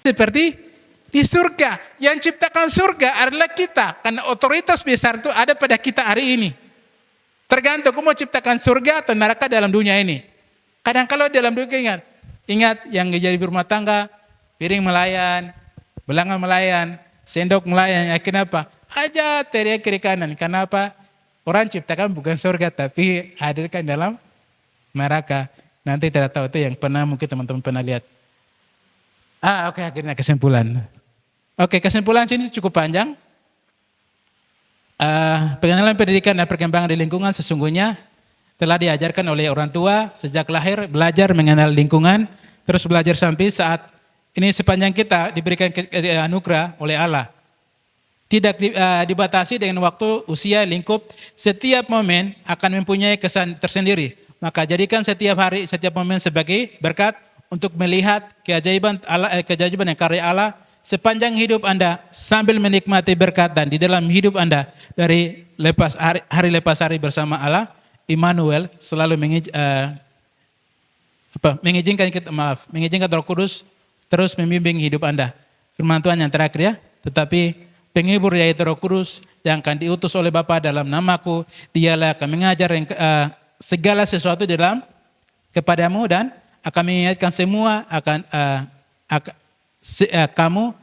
seperti di surga. Yang ciptakan surga adalah kita, karena otoritas besar itu ada pada kita hari ini. Tergantung kamu mau ciptakan surga atau neraka dalam dunia ini. Kadang kalau dalam dunia ingat yang jadi berumah tangga, piring melayan, belangan melayan, sendok melayan, ya kenapa? Aja teriak kiri kanan, kenapa? Orang ciptakan bukan surga tapi hadirkan dalam neraka. Nanti tidak tahu itu yang pernah mungkin teman-teman pernah lihat. Oke, akhirnya kesimpulan. Oke, kesimpulan sini cukup panjang. Pengenalan pendidikan dan perkembangan di lingkungan sesungguhnya telah diajarkan oleh orang tua sejak lahir, belajar mengenal lingkungan, terus belajar sampai saat ini sepanjang kita diberikan anugerah oleh Allah. Tidak dibatasi dengan waktu, usia, lingkup, setiap momen akan mempunyai kesan tersendiri. Maka jadikan setiap hari, setiap momen sebagai berkat untuk melihat keajaiban Allah, keajaiban yang karya Allah sepanjang hidup Anda sambil menikmati berkat dan di dalam hidup Anda dari hari lepas hari bersama Allah, Immanuel selalu mengizinkan Roh Kudus terus membimbing hidup Anda. Firman Tuhan yang terakhir ya, tetapi penghibur yaitu Roh Kudus yang akan diutus oleh Bapa dalam namaku, dialah akan mengajar segala sesuatu dalam kepadamu dan akan mengingatkan semua kamu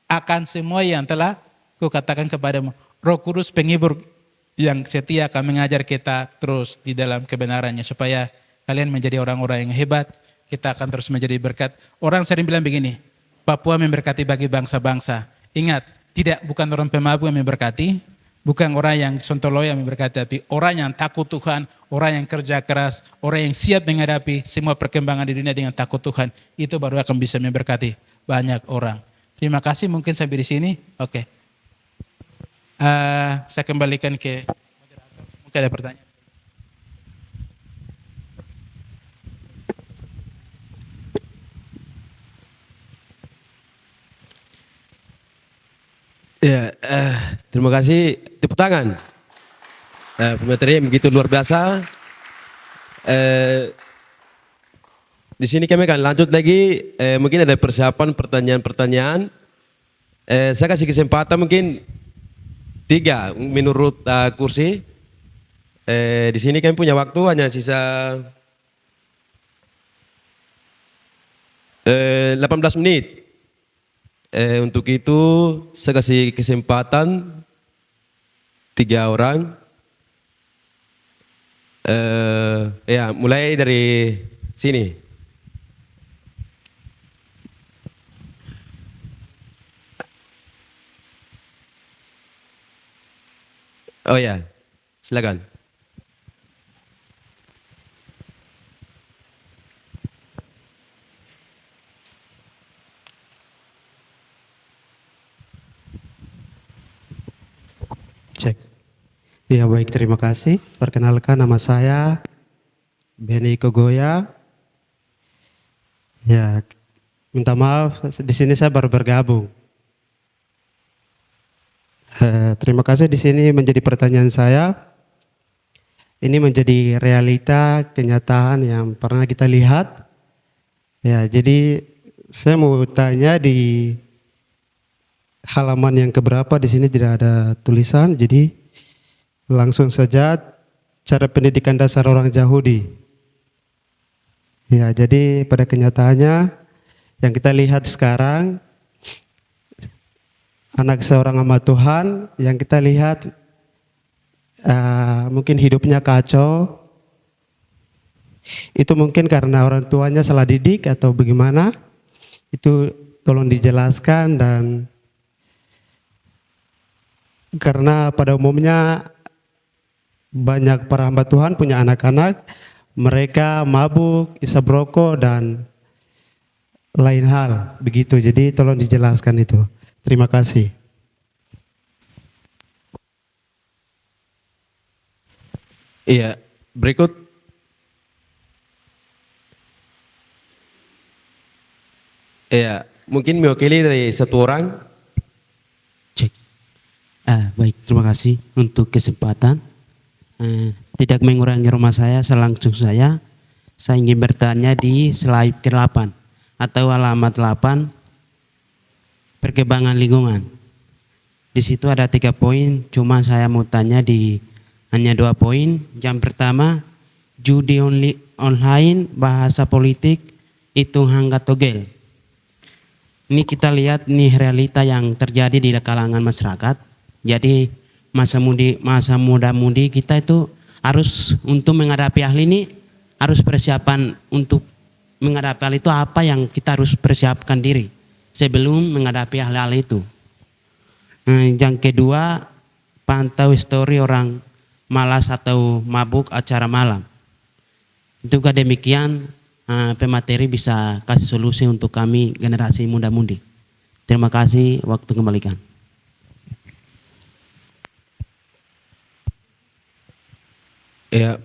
akan semua yang telah kukatakan kepadamu. Roh Kudus penghibur yang setia akan mengajar kita terus di dalam kebenarannya supaya kalian menjadi orang-orang yang hebat. Kita akan terus menjadi berkat. Orang sering bilang begini, Papua memberkati bagi bangsa-bangsa. Ingat, bukan orang pemabuk yang memberkati, bukan orang yang sontoloyo yang memberkati, tapi orang yang takut Tuhan, orang yang kerja keras, orang yang siap menghadapi semua perkembangan di dunia dengan takut Tuhan. Itu baru akan bisa memberkati banyak orang. Terima kasih, mungkin sampai di sini. Oke. Saya kembalikan ke moderator. Mungkin ada pertanyaan. Ya, terima kasih. Tepuk tangan. Pemateri yang begitu luar biasa. Di sini kami akan lanjut lagi. Mungkin ada persiapan pertanyaan-pertanyaan. Saya kasih kesempatan mungkin 3 menurut kursi. Di sini kami punya waktu hanya sisa 18 menit. Untuk itu saya kasih kesempatan 3 orang. Ya, mulai dari sini. Oh ya, silakan. Cek. Ya baik, terima kasih. Perkenalkan nama saya Beni Kogoya. Ya, minta maaf di sini saya baru bergabung. Terima kasih di sini menjadi pertanyaan saya. Ini menjadi realita kenyataan yang pernah kita lihat. Ya, jadi saya mau tanya di halaman yang keberapa, di sini tidak ada tulisan, jadi langsung saja cara pendidikan dasar orang Yahudi. Ya, jadi pada kenyataannya yang kita lihat sekarang anak seorang hamba Tuhan yang kita lihat mungkin hidupnya kacau. Itu mungkin karena orang tuanya salah didik atau bagaimana. Itu tolong dijelaskan. Dan karena pada umumnya banyak para hamba Tuhan punya anak-anak, mereka mabuk, isap rokok dan lain hal begitu. Jadi tolong dijelaskan itu. Terima kasih. Iya, berikut. Iya, mungkin mewakili dari satu orang. Cek. Baik, terima kasih untuk kesempatan. Tidak mengurangi rumah saya ingin bertanya di slide ke-8 atau halaman 8 perkembangan lingkungan. Di situ ada 3 poin, cuma saya mau tanya di hanya 2 poin. Yang pertama, judi online, bahasa politik, itu hangga togel. Ini kita lihat nih realita yang terjadi di kalangan masyarakat. Jadi masa muda-mudi kita itu harus untuk menghadapi hal ini, harus persiapan untuk menghadapi hal itu, apa yang kita harus persiapkan diri sebelum menghadapi hal-hal itu. Yang kedua, pantau histori orang malas atau mabuk acara malam. Itu demikian pemateri bisa kasih solusi untuk kami generasi muda-mudi. Terima kasih, waktu kembalikan. Ya,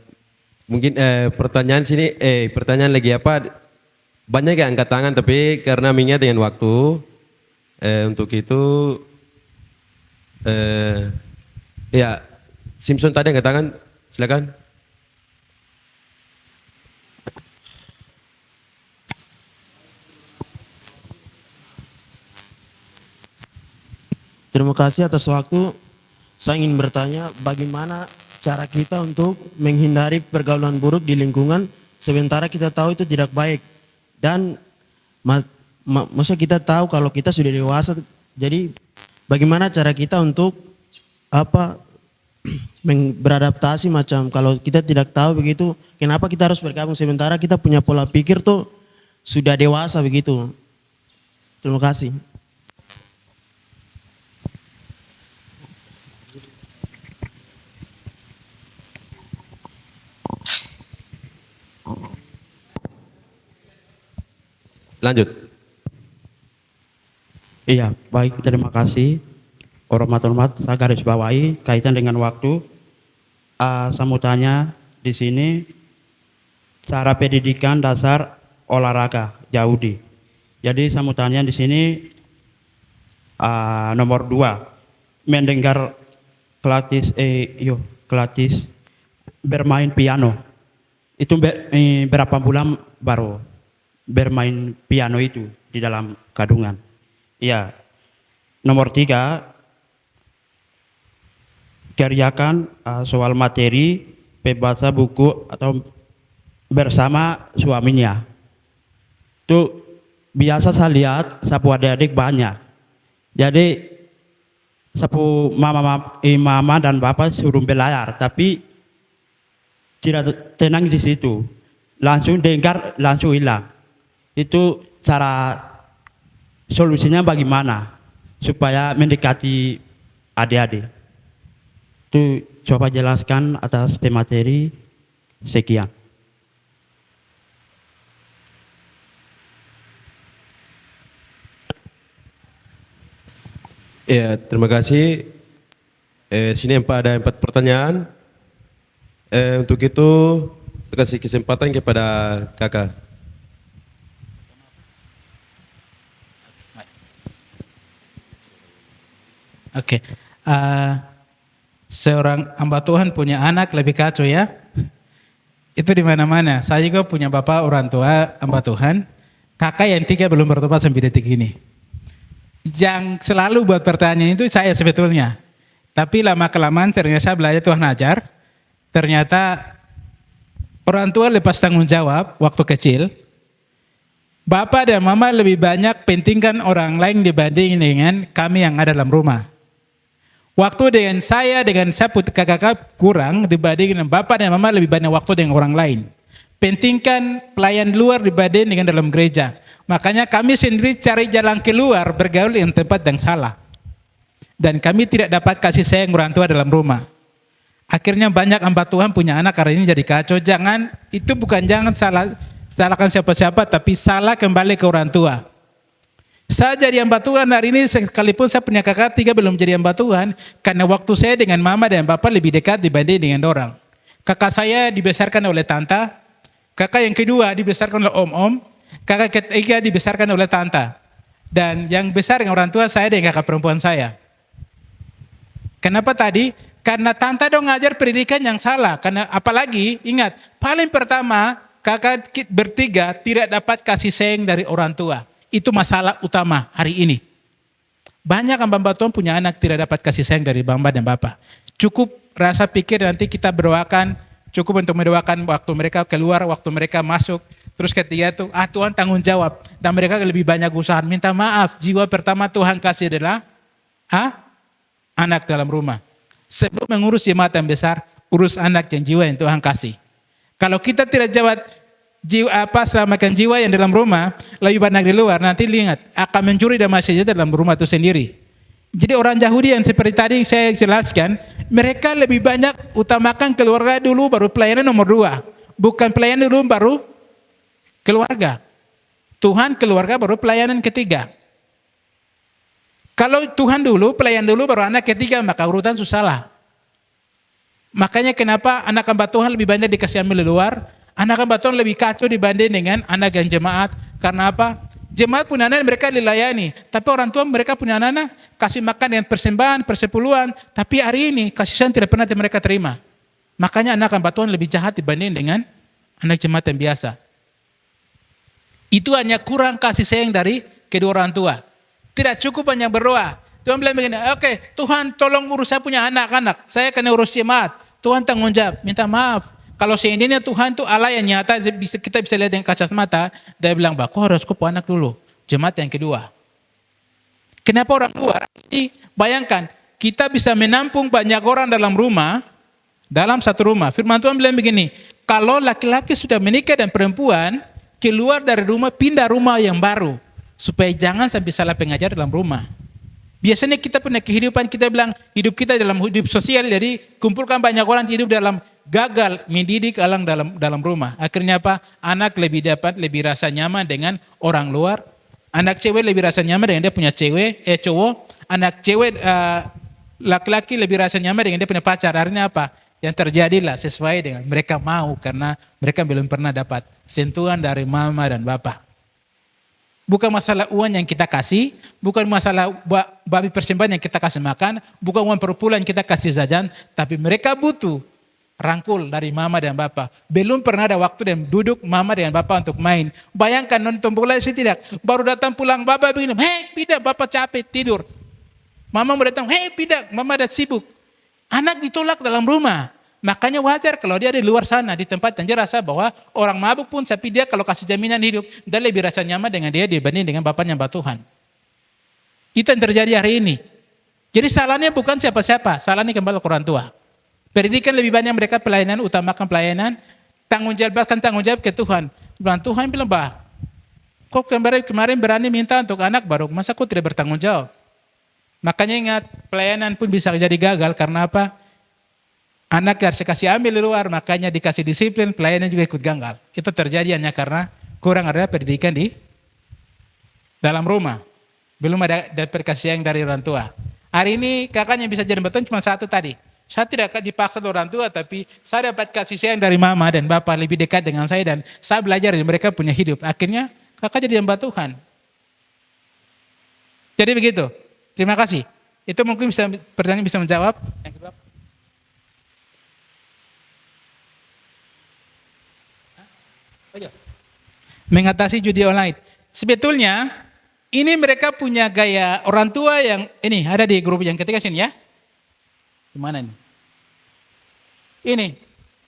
mungkin pertanyaan sini, pertanyaan lagi apa? Banyak yang angkat tangan, tapi karena mengingat dengan waktu, untuk itu, ya, Simpson tadi angkat tangan, silakan. Terima kasih atas waktu. Saya ingin bertanya bagaimana cara kita untuk menghindari pergaulan buruk di lingkungan sementara kita tahu itu tidak baik. Dan masa kita tahu kalau kita sudah dewasa, jadi bagaimana cara kita untuk beradaptasi, macam kalau kita tidak tahu begitu, kenapa kita harus bergabung sementara kita punya pola pikir tuh sudah dewasa begitu. Terima kasih. Lanjut. Iya, baik, terima kasih. Hormat, saya garis bawahi kaitan dengan waktu. Saya mau tanya di sini cara pendidikan dasar olahraga Yahudi. Jadi saya mau tanya di sini nomor 2, mendengar gratis bermain piano. Itu berapa bulan baru bermain piano itu di dalam kandungan. Ya, nomor 3, kerjakan soal materi, membaca buku atau bersama suaminya. Itu biasa saya lihat sapu adik-adik banyak. Jadi sapu mama dan bapak suruh belajar, tapi tidak tenang di situ. Langsung dengar, langsung hilang. Itu cara solusinya bagaimana supaya mendekati adik-adik. Itu coba jelaskan atas pemateri. Sekian. Ya, terima kasih. Sini ada 4 pertanyaan. Untuk itu, saya kasih kesempatan kepada kakak. Oke. Seorang hamba Tuhan punya anak lebih kacau ya. Itu di mana-mana. Saya juga punya bapak orang tua hamba Tuhan. Kakak yang 3 belum bertobat sampai detik ini. Yang selalu buat pertanyaan itu saya sebetulnya. Tapi lama-kelamaan ternyata saya belajar Tuhan ajar. Ternyata orang tua lepas tanggung jawab waktu kecil. Bapak dan mama lebih banyak pentingkan orang lain dibanding dengan kami yang ada dalam rumah. Waktu dengan saya kakak kurang dibanding dengan bapak dan mama, lebih banyak waktu dengan orang lain. Pentingkan pelayan luar dibanding dengan dalam gereja. Makanya kami sendiri cari jalan keluar bergaul yang tempat yang salah. Dan kami tidak dapat kasih sayang orang tua dalam rumah. Akhirnya banyak hamba Tuhan punya anak hari ini jadi kacau. Jangan salahkan siapa-siapa, tapi salah kembali ke orang tua. Saya jadi hamba Tuhan hari ini, sekalipun saya punya kakak 3 belum jadi hamba Tuhan, karena waktu saya dengan mama dan bapak lebih dekat dibanding dengan orang. Kakak saya dibesarkan oleh tante, kakak yang kedua dibesarkan oleh om-om, kakak ketiga dibesarkan oleh tante. Dan yang besar dengan orang tua saya dan kakak perempuan saya. Kenapa tadi? Karena tante dong ngajar pendidikan yang salah. Karena apalagi, ingat, paling pertama kakak bertiga tidak dapat kasih sayang dari orang tua. Itu masalah utama hari ini. Banyak hamba Tuhan punya anak tidak dapat kasih sayang dari mama dan bapak. Cukup rasa pikir nanti kita berdoakan, cukup untuk mendoakan waktu mereka keluar, waktu mereka masuk. Terus ketiga itu, Tuhan tanggung jawab. Dan mereka lebih banyak usaha. Minta maaf, jiwa pertama Tuhan kasih adalah anak dalam rumah. Sebelum mengurus jemaat yang besar, urus anak dan jiwa yang Tuhan kasih. Kalau kita tidak jawab selamatkan jiwa yang dalam rumah, lebih banyak di luar, nanti lihat akan mencuri dan masih dalam rumah itu sendiri. Jadi orang Yahudi yang seperti tadi saya jelaskan, mereka lebih banyak utamakan keluarga dulu baru pelayanan nomor 2. Bukan pelayanan dulu baru keluarga. Tuhan keluarga baru pelayanan ketiga. Kalau Tuhan dulu, pelayan dulu baru anak ketiga, maka urutan salah. Makanya kenapa anak hamba Tuhan lebih banyak dikasih ambil di luar, anak hamba Tuhan lebih kacau dibanding dengan anak yang jemaat. Karena apa? Jemaat punya anak mereka dilayani, tapi orang tua mereka punya anak kasih makan dengan persembahan, persepuluhan, tapi hari ini kasih sayang tidak pernah mereka terima. Makanya anak hamba Tuhan lebih jahat dibanding dengan anak jemaat yang biasa. Itu hanya kurang kasih sayang dari kedua orang tua. Tidak cukup hanya berdoa. Tuhan bilang begini, oke, Tuhan tolong urus saya punya anak-anak. Saya akan urus jemaat. Tuhan tanggung jawab, minta maaf. Kalau seandainya Tuhan itu Allah yang nyata, kita bisa lihat dengan kacamata, dia bilang, kau harus kau anak dulu. Jemaat yang kedua. Kenapa orang luar? Ini bayangkan, kita bisa menampung banyak orang dalam rumah, dalam satu rumah. Firman Tuhan bilang begini, kalau laki-laki sudah menikah dan perempuan, keluar dari rumah, pindah rumah yang baru. Supaya jangan sampai salah pengajar dalam rumah. Biasanya kita punya kehidupan, kita bilang hidup kita dalam hidup sosial, jadi kumpulkan banyak orang hidup dalam gagal mendidik orang dalam rumah. Akhirnya apa? Anak lebih rasa nyaman dengan orang luar. Anak cewek lebih rasa nyaman dengan dia punya cowok. Anak cewek laki-laki lebih rasa nyaman dengan dia punya pacar. Akhirnya apa? Yang terjadilah sesuai dengan mereka mau, karena mereka belum pernah dapat sentuhan dari mama dan bapak. Bukan masalah uang yang kita kasih, bukan masalah babi persembahan yang kita kasih makan, bukan uang perpuluhan yang kita kasih jajan, tapi mereka butuh rangkul dari mama dan bapak. Belum pernah ada waktu dan duduk mama dan bapak untuk main. Bayangkan nonton bola sih tidak, baru datang pulang bapak begini, hei pindah bapak capek tidur. Mama mau datang, hei pindah mama ada sibuk. Anak ditolak dalam rumah. Makanya wajar kalau dia di luar sana, di tempat yang dia rasa bahwa orang mabuk pun, tapi dia kalau kasih jaminan hidup, dia lebih rasa nyaman dengan dia dibanding dengan bapaknya Mbak Tuhan. Itu yang terjadi hari ini. Jadi salahnya bukan siapa-siapa, salahnya kembali ke orang tua. Pendidikan lebih banyak mereka pelayanan, utamakan pelayanan, tanggung jawab ke Tuhan. Tuhan bilang, kok kemarin berani minta untuk anak baru, masa kok tidak bertanggung jawab? Makanya ingat, pelayanan pun bisa jadi gagal karena apa? Anak harus kasih ambil di luar, makanya dikasih disiplin, pelayanan juga ikut gagal. Itu terjadi hanya karena kurang ada pendidikan di dalam rumah. Belum ada dapat kasih sayang dari orang tua. Hari ini kakaknya bisa jadi betul cuma satu tadi. Saya tidak dipaksa dari orang tua, tapi saya dapat kasih sayang dari mama dan bapak lebih dekat dengan saya, dan saya belajar dari mereka punya hidup. Akhirnya kakak jadi hamba Tuhan. Jadi begitu. Terima kasih. Itu mungkin pertanyaan bisa menjawab. Yang kedua. Mengatasi judi online. Sebetulnya ini mereka punya gaya orang tua yang ini ada di grup yang ketiga sini ya. Gimana nih? Ini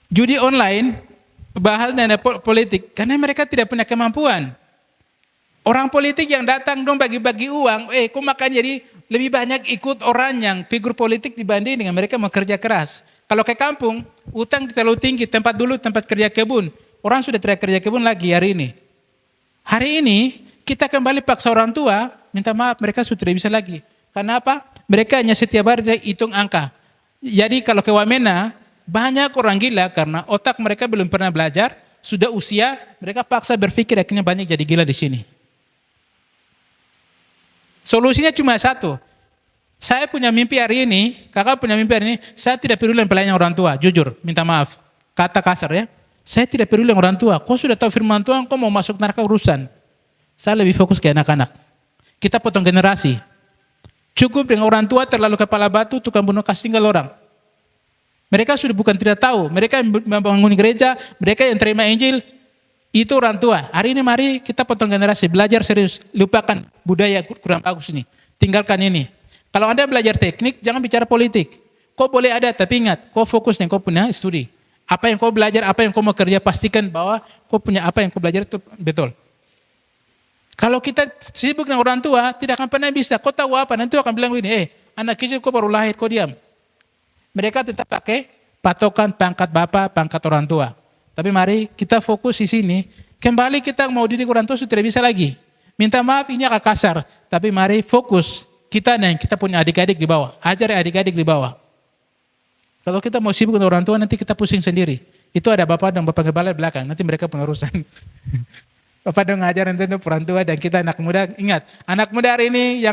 judi online bahas mengenai politik karena mereka tidak punya kemampuan. Orang politik yang datang dong bagi-bagi uang, kok makan jadi lebih banyak ikut orang yang figur politik dibanding dengan mereka mau kerja keras. Kalau ke kampung, utang terlalu tinggi, tempat kerja kebun. Orang sudah tidak kerja kebun lagi hari ini. Hari ini kita kembali paksa orang tua, minta maaf mereka sudah tidak bisa lagi. Karena apa? Mereka hanya setiap hari hitung angka. Jadi kalau ke Wamena, banyak orang gila karena otak mereka belum pernah belajar, sudah usia, mereka paksa berpikir akhirnya banyak jadi gila di sini. Solusinya cuma satu. Saya punya mimpi hari ini, kakak punya mimpi hari ini, saya tidak peduli dengan pelayanan orang tua, jujur, minta maaf. Kata kasar ya. Saya tidak peduli dengan orang tua. Kau sudah tahu firman Tuhan, kau mau masuk neraka urusan. Saya lebih fokus ke anak-anak. Kita potong generasi. Cukup dengan orang tua terlalu kepala batu, tukang bunuh kasih tinggal orang. Mereka sudah bukan tidak tahu. Mereka yang membangun gereja, mereka yang terima Injil. Itu orang tua. Hari ini mari kita potong generasi, belajar serius. Lupakan budaya kurang bagus ini. Tinggalkan ini. Kalau Anda belajar teknik, jangan bicara politik. Kau boleh ada, tapi ingat, kau fokus dengan kau punya studi. Apa yang kau belajar, apa yang kau mau kerja, pastikan bahwa kau punya apa yang kau belajar itu betul. Kalau kita sibuk dengan orang tua, tidak akan pernah bisa. Kau tahu apa, nanti akan bilang begini, anak kecil kau baru lahir, kau diam. Mereka tetap pakai patokan pangkat bapak, pangkat orang tua. Tapi mari kita fokus di sini. Kembali kita mau didik orang tua sudah tidak bisa lagi. Minta maaf ini agak kasar. Tapi mari fokus. Kita dan kita punya adik-adik di bawah. Ajar adik-adik di bawah. Kalau kita mau sibuk dengan orang tua nanti kita pusing sendiri. Itu ada bapak dan bapak kepala di belakang. Nanti mereka pengurusan. Bapak dong ngajar nanti untuk orang tua dan kita anak muda. Ingat, anak muda hari ini yang